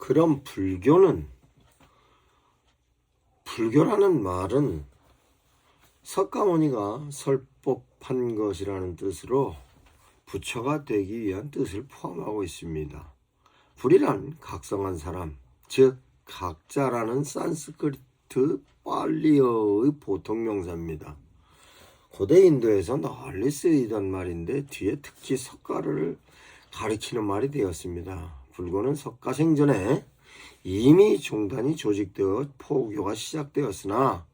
그럼 불교라는 말은 석가모니가 설법한 것이라는 뜻으로 부처가 되기 위한 뜻을 포함하고 있습니다. 불이란 각성한 사람, 즉 각자라는 산스크리트 팔리어의 보통 명사입니다. 고대 인도에서 널리 쓰이던 말인데 뒤에 특히 석가를 가리키는 말이 되었습니다. 불교는 석가 생전에 이미 종단이 조직되어 포교가 시작되었으나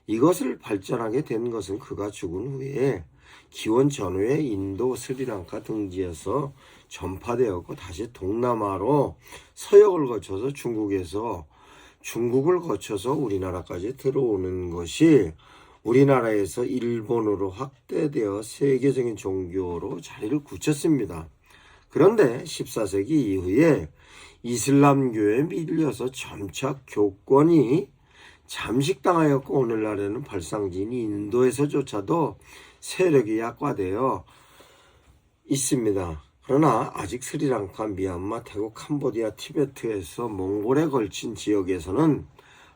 이것을 발전하게 된 것은 그가 죽은 후에 기원 전후에 인도, 스리랑카 등지에서 전파되었고 다시 동남아로 서역을 거쳐서 중국을 거쳐서 우리나라까지 들어오는 것이 우리나라에서 일본으로 확대되어 세계적인 종교로 자리를 굳혔습니다. 그런데 14세기 이후에 이슬람교에 밀려서 점차 교권이 잠식당하였고 오늘날에는 발상지인 인도에서조차도 세력이 약화되어 있습니다. 그러나 아직 스리랑카, 미얀마, 태국, 캄보디아, 티베트에서 몽골에 걸친 지역에서는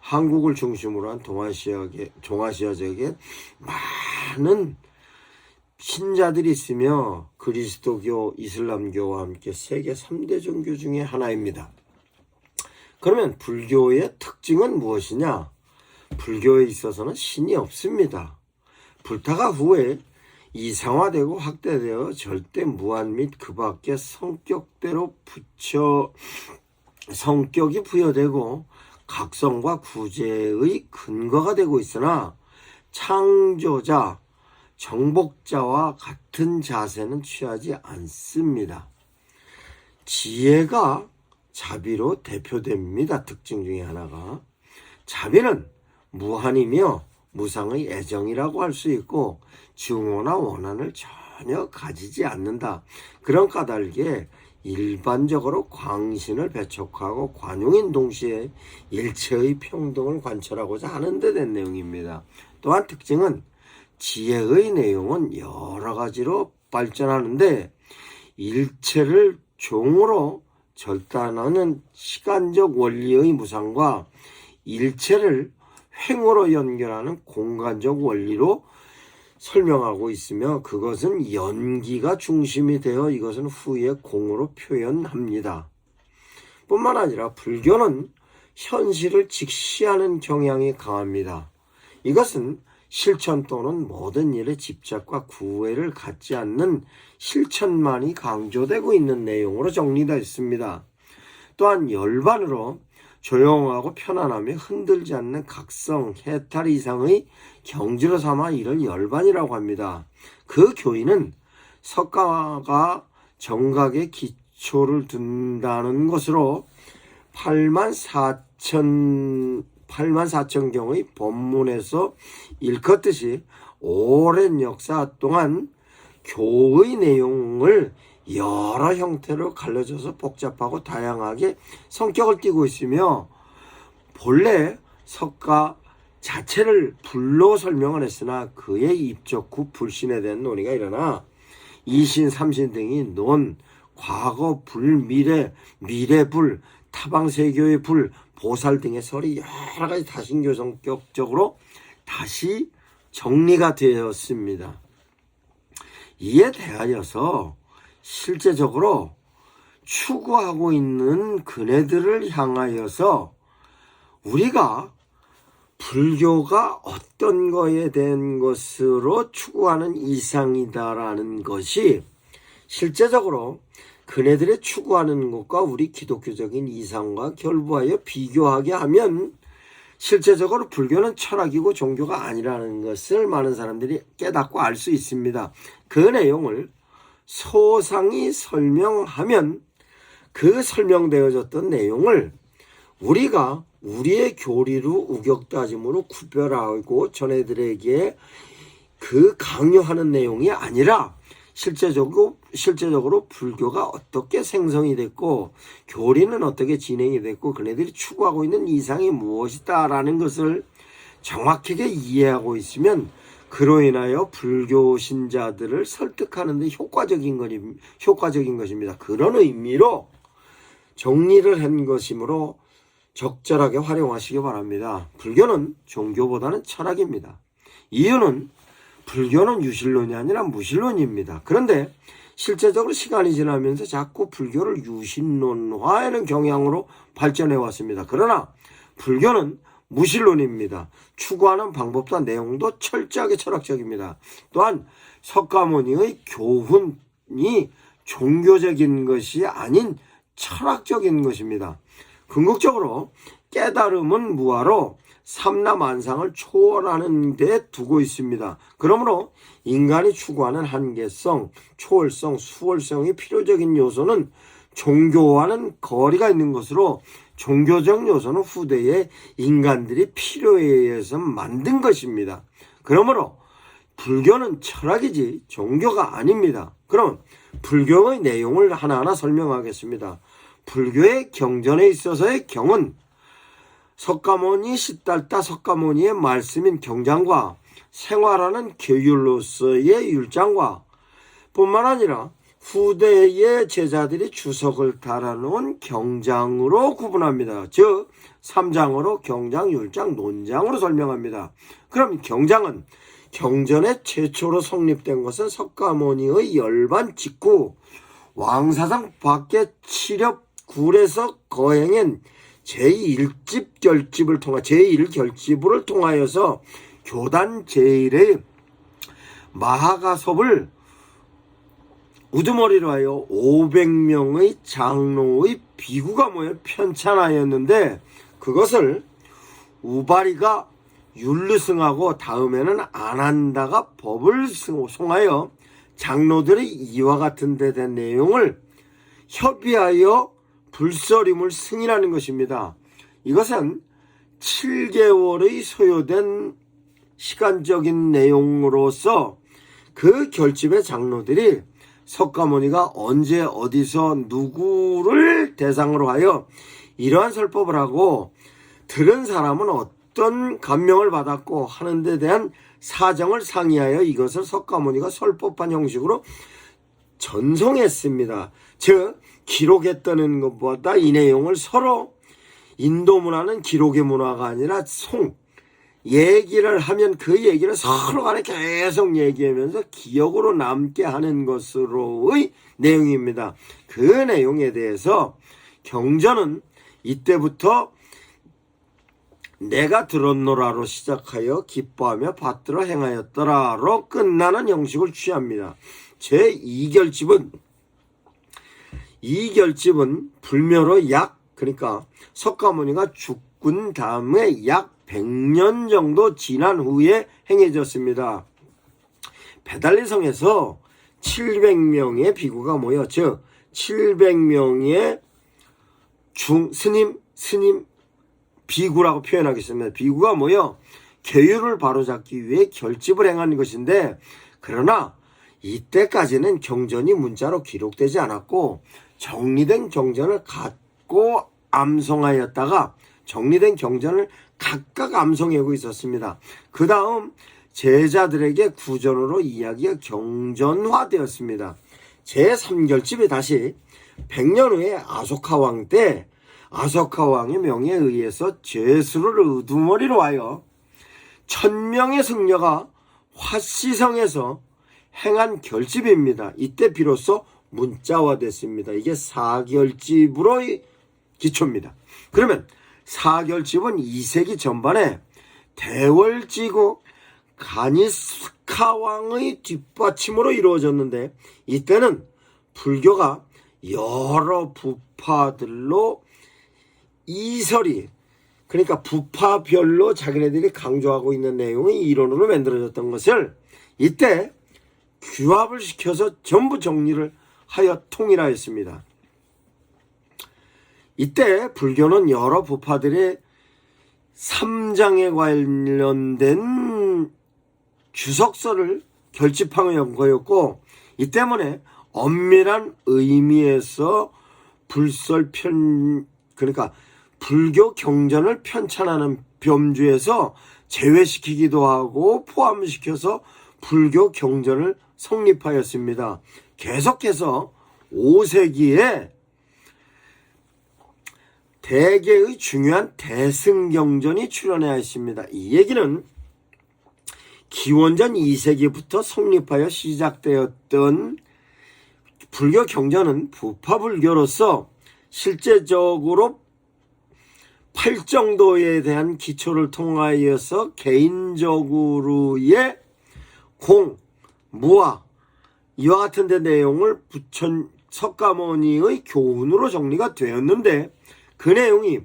한국을 중심으로 한 동아시아 지역에 많은 신자들이 있으며 그리스도교, 이슬람교와 함께 세계 3대 종교 중에 하나입니다. 그러면 불교의 특징은 무엇이냐? 불교에 있어서는 신이 없습니다. 불타가 후에 이상화되고 확대되어 절대 무한 및 그 밖의 성격이 부여되고 각성과 구제의 근거가 되고 있으나 창조자, 정복자와 같은 자세는 취하지 않습니다. 지혜가 자비로 대표됩니다. 특징 중에 하나가 자비는 무한이며 무상의 애정이라고 할 수 있고 증오나 원한을 전혀 가지지 않는다. 그런 까닭에 일반적으로 광신을 배척하고 관용인 동시에 일체의 평등을 관철하고자 하는 데 된 내용입니다. 또한 특징은 지혜의 내용은 여러 가지로 발전하는데 일체를 종으로 절단하는 시간적 원리의 무상과 일체를 횡으로 연결하는 공간적 원리로 설명하고 있으며 그것은 연기가 중심이 되어 이것은 후에 공으로 표현합니다. 뿐만 아니라 불교는 현실을 직시하는 경향이 강합니다. 이것은 실천 또는 모든 일에 집착과 구애를 갖지 않는 실천만이 강조되고 있는 내용으로 정리되어 있습니다. 또한 열반으로 조용하고 편안하며 흔들지 않는 각성, 해탈 이상의 경지로 삼아 이를 열반이라고 합니다. 그 교인은 석가가 정각의 기초를 둔다는 것으로 84,000경의 법문에서 일컫듯이 오랜 역사 동안 교의 내용을 여러 형태로 갈라져서 복잡하고 다양하게 성격을 띠고 있으며 본래 석가 자체를 불로 설명을 했으나 그의 입적 후 불신에 대한 논의가 일어나 이신, 삼신 등이 과거 불, 미래 불, 타방세교의 불, 보살 등의 설이 여러 가지 다신교 성격적으로 다시 정리가 되었습니다. 이에 대하여서 실제적으로 추구하고 있는 그네들을 향하여서 우리가 불교가 어떤 거에 대한 것으로 추구하는 이상이다라는 것이 실제적으로 그네들의 추구하는 것과 우리 기독교적인 이상과 결부하여 비교하게 하면 실제적으로 불교는 철학이고 종교가 아니라는 것을 많은 사람들이 깨닫고 알 수 있습니다. 그 내용을 소상히 설명하면 그 설명되어졌던 내용을 우리가 우리의 교리로 우격다짐으로 구별하고 전애들에게 그 강요하는 내용이 아니라 실제적으로 불교가 어떻게 생성이 됐고 교리는 어떻게 진행이 됐고 그네들이 추구하고 있는 이상이 무엇이다라는 것을 정확하게 이해하고 있으면 그로 인하여 불교 신자들을 설득하는 데 효과적인 것입니다. 그런 의미로 정리를 한 것이므로 적절하게 활용하시기 바랍니다. 불교는 종교보다는 철학입니다. 이유는 불교는 유실론이 아니라 무실론입니다. 그런데 실제적으로 시간이 지나면서 자꾸 불교를 유신론화하는 경향으로 발전해 왔습니다. 그러나 불교는 무실론입니다. 추구하는 방법과 내용도 철저하게 철학적입니다. 또한 석가모니의 교훈이 종교적인 것이 아닌 철학적인 것입니다. 궁극적으로 깨달음은 무아로 삼라만상을 초월하는 데 두고 있습니다. 그러므로 인간이 추구하는 한계성, 초월성, 수월성이 필요적인 요소는 종교와는 거리가 있는 것으로 종교적 요소는 후대에 인간들이 필요에 의해서 만든 것입니다. 그러므로 불교는 철학이지 종교가 아닙니다. 그럼 불교의 내용을 하나하나 설명하겠습니다. 불교의 경전에 있어서의 경은 석가모니 시달다 석가모니의 말씀인 경장과 생활하는 계율로서의 율장과 뿐만 아니라 후대의 제자들이 주석을 달아놓은 경장으로 구분합니다. 즉 3장으로 경장, 율장, 논장으로 설명합니다. 그럼 경장은 경전에 최초로 성립된 것은 석가모니의 열반 직후 왕사상 밖에 칠엽 굴에서 거행한 제1결집을 통하여서 교단 제1의 마하가섭을 우두머리로 하여 500명의 장로의 비구가 모여 편찬하였는데 그것을 우바리가 율르승하고 다음에는 아난다가 법을 송하여 장로들의 이와 같은 데 된 내용을 협의하여 불서림을 승인하는 것입니다. 이것은 7개월의 소요된 시간적인 내용으로서 그 결집의 장로들이 석가모니가 언제 어디서 누구를 대상으로 하여 이러한 설법을 하고 들은 사람은 어떤 감명을 받았고 하는 데 대한 사정을 상의하여 이것을 석가모니가 설법한 형식으로 전송했습니다. 즉 기록했다는 것보다 이 내용을 서로 인도 문화는 기록의 문화가 아니라 얘기를 하면 그 얘기를 서로 간에 계속 얘기하면서 기억으로 남게 하는 것으로의 내용입니다. 그 내용에 대해서 경전은 이때부터 내가 들었노라로 시작하여 기뻐하며 받들어 행하였더라로 끝나는 형식을 취합니다. 제2결집은 불묘로 그러니까 석가모니가 죽은 다음에 약 100년 정도 지난 후에 행해졌습니다. 배달리성에서 700명의 비구가 모여 즉 700명의 스님 비구라고 표현하겠습니다. 비구가 모여 계율을 바로잡기 위해 결집을 행한 것인데 그러나 이때까지는 경전이 문자로 기록되지 않았고 정리된 경전을 갖고 암송하였다가 정리된 경전을 각각 암송하고 있었습니다. 그 다음 제자들에게 구전으로 이야기가 경전화되었습니다. 제3결집이 다시 100년 후에 아소카왕 때 아소카왕의 명에 의해서 죄수를 우두머리로 하여 1000명의 승려가 화시성에서 행한 결집입니다. 이때 비로소 문자화됐습니다. 이게 4결집으로의 기초입니다. 그러면 4결집은 2세기 전반에 대월지국 가니스카왕의 뒷받침으로 이루어졌는데 이때는 불교가 여러 부파들로 이설이 그러니까 부파별로 자기네들이 강조하고 있는 내용의 이론으로 만들어졌던 것을 이때 규합을 시켜서 전부 정리를 하여 통일하였습니다. 이때 불교는 여러 부파들의 삼장에 관련된 주석서를 결집한 거였고 이 때문에 엄밀한 의미에서 그러니까 불교 경전을 편찬하는 범주에서 제외시키기도 하고 포함시켜서 불교 경전을 성립하였습니다. 계속해서 5세기에 대개의 중요한 대승경전이 출현해야 했습니다. 이 얘기는 기원전 2세기부터 성립하여 시작되었던 불교 경전은 부파불교로서 실제적으로 팔정도에 대한 기초를 통하여서 개인적으로의 공, 무아 이와 같은 데 내용을 부천 석가모니의 교훈으로 정리가 되었는데 그 내용이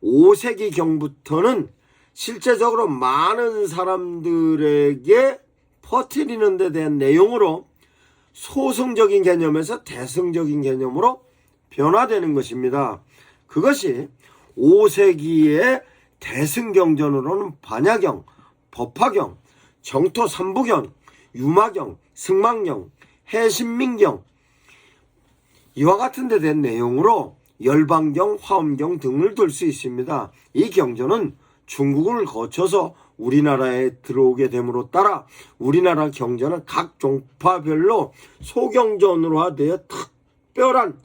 5세기경부터는 실제적으로 많은 사람들에게 퍼뜨리는 데 대한 내용으로 소승적인 개념에서 대승적인 개념으로 변화되는 것입니다. 그것이 5세기의 대승경전으로는 반야경, 법화경, 정토삼부경, 유마경, 승망경, 해신민경 이와 같은 데 된 내용으로 열반경, 화엄경 등을 들 수 있습니다. 이 경전은 중국을 거쳐서 우리나라에 들어오게 됨으로 따라 우리나라 경전은 각 종파별로 소경전으로되어 특별한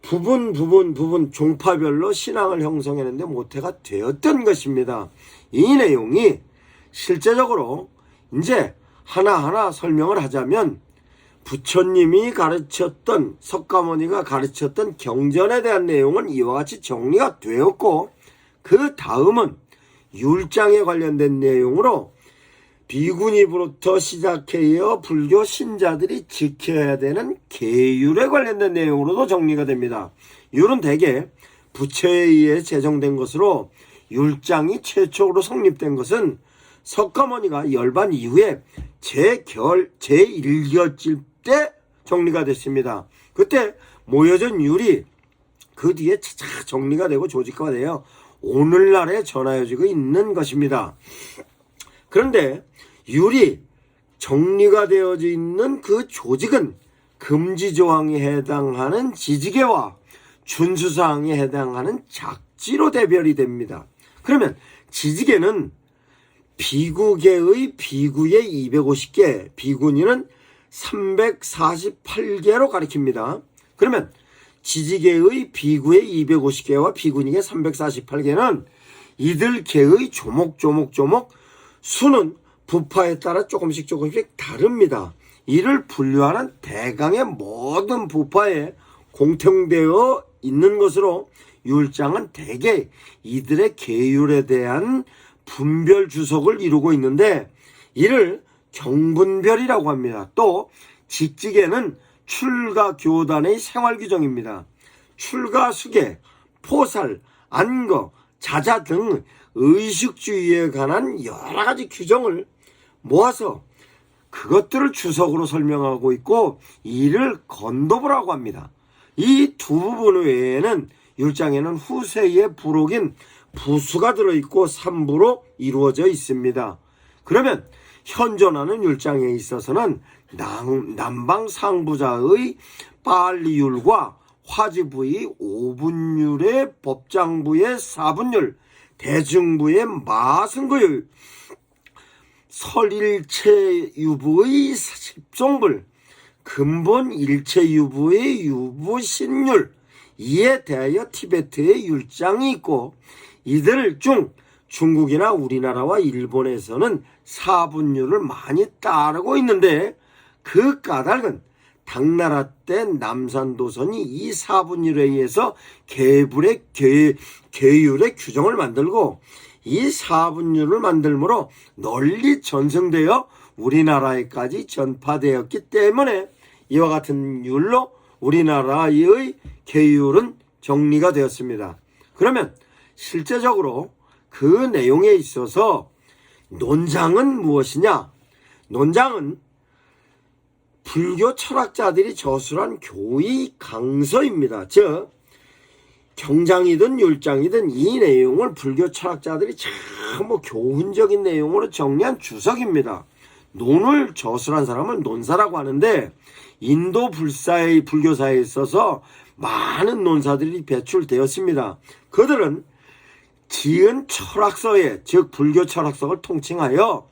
부분 종파별로 신앙을 형성했는데 모태가 되었던 것입니다. 이 내용이 실제적으로 이제 하나하나 설명을 하자면 부처님이 가르쳤던 석가모니가 가르쳤던 경전에 대한 내용은 이와 같이 정리가 되었고 그 다음은 율장에 관련된 내용으로 비구니부터 시작해서 불교 신자들이 지켜야 되는 계율에 관련된 내용으로도 정리가 됩니다. 율은 대개 부처에 의해 제정된 것으로 율장이 최초로 성립된 것은 석가모니가 열반 이후에 제1결질 때 정리가 됐습니다. 그때 모여진 율이 그 뒤에 차차 정리가 되고 조직화되어 오늘날에 전하여지고 있는 것입니다. 그런데 율이 정리가 되어져 있는 그 조직은 금지조항에 해당하는 지지계와 준수사항에 해당하는 작지로 대별이 됩니다. 그러면 지지계는 비구계의 비구의 250개, 비구니는 348개로 가리킵니다. 그러면 지지계의 비구의 250개와 비구니의 348개는 이들 계의 조목 수는 부파에 따라 조금씩 다릅니다. 이를 분류하는 대강의 모든 부파에 공통되어 있는 것으로 율장은 대개 이들의 계율에 대한 분별 주석을 이루고 있는데 이를 경분별이라고 합니다. 또 직지계는 출가 교단의 생활 규정입니다. 출가 수계, 포살, 안거, 자자 등 의식주의에 관한 여러 가지 규정을 모아서 그것들을 주석으로 설명하고 있고 이를 건도부라고 합니다. 이 두 부분 외에는 율장에는 후세의 부록인 부수가 들어있고 3부로 이루어져 있습니다. 그러면 현존하는 율장에 있어서는 남방상부자의 빨리율과 화지부의 5분율의 법장부의 4분율, 대중부의 마승구율, 설일체유부의 10종불, 근본일체유부의 유부신율, 이에 대하여 티베트의 율장이 있고 이들 중 중국이나 우리나라와 일본에서는 4분율을 많이 따르고 있는데 그 까닭은 당나라 때 남산도선이 이 4분율에 의해서 계율의 규정을 만들고 이 4분율을 만들므로 널리 전승되어 우리나라에까지 전파되었기 때문에 이와 같은 율로 우리나라의 계율은 정리가 되었습니다. 그러면 실제적으로 그 내용에 있어서 논장은 무엇이냐? 논장은 불교 철학자들이 저술한 교의 강서입니다. 즉 경장이든 율장이든 이 내용을 불교 철학자들이 참 교훈적인 내용으로 정리한 주석입니다. 논을 저술한 사람을 논사라고 하는데 인도 불교사에 있어서 많은 논사들이 배출되었습니다. 그들은 지은 철학서에 즉 불교 철학서를 통칭하여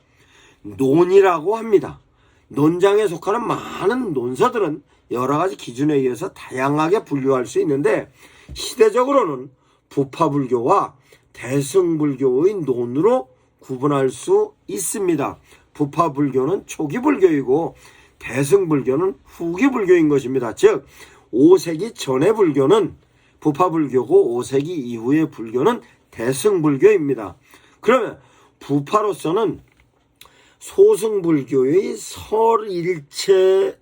논이라고 합니다. 논장에 속하는 많은 논서들은 여러 가지 기준에 의해서 다양하게 분류할 수 있는데 시대적으로는 부파불교와 대승불교의 논으로 구분할 수 있습니다. 부파불교는 초기 불교이고 대승불교는 후기 불교인 것입니다. 즉 5세기 전의 불교는 부파불교고 5세기 이후의 불교는 대승불교입니다. 그러면 부파로서는 소승불교의 설일체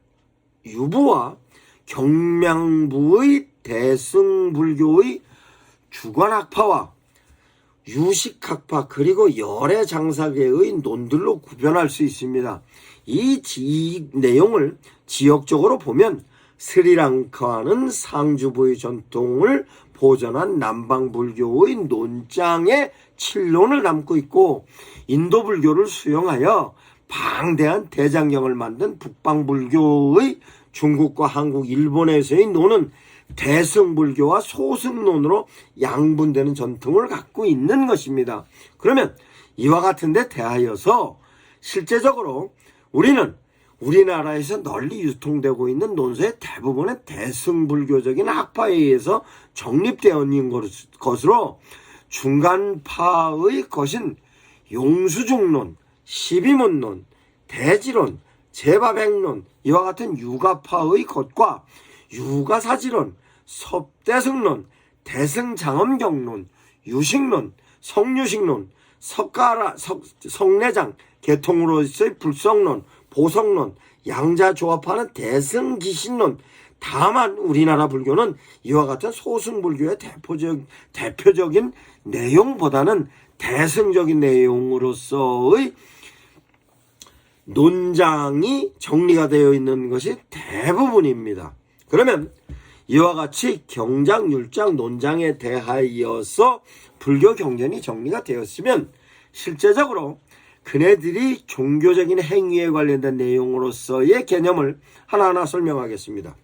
유부와 경명부의 대승불교의 주관학파와 유식학파 그리고 열애장사계의 논들로 구별할 수 있습니다. 이 내용을 지역적으로 보면 스리랑카는 상주부의 전통을 보존한 남방불교의 논장의 칠론을 담고 있고 인도불교를 수용하여 방대한 대장경을 만든 북방불교의 중국과 한국, 일본에서의 논은 대승불교와 소승론으로 양분되는 전통을 갖고 있는 것입니다. 그러면 이와 같은 데 대하여서 실제적으로 우리는 우리나라에서 널리 유통되고 있는 논서의 대부분의 대승불교적인 학파에 의해서 정립되어 있는 것으로 중간파의 것인 용수중론, 십이문론, 대지론, 제바백론 이와 같은 유가파의 것과 유가사지론, 섭대승론, 대승장엄경론, 유식론, 성유식론, 성내장, 계통으로서의 불성론, 보성론, 양자조합하는 대승기신론. 다만 우리나라 불교는 이와 같은 소승불교의 대표적인 내용보다는 대승적인 내용으로서의 논장이 정리가 되어 있는 것이 대부분입니다. 그러면 이와 같이 경장, 율장, 논장에 대하여서 불교 경전이 정리가 되었으면 실제적으로 그네들이 종교적인 행위에 관련된 내용으로서의 개념을 하나하나 설명하겠습니다.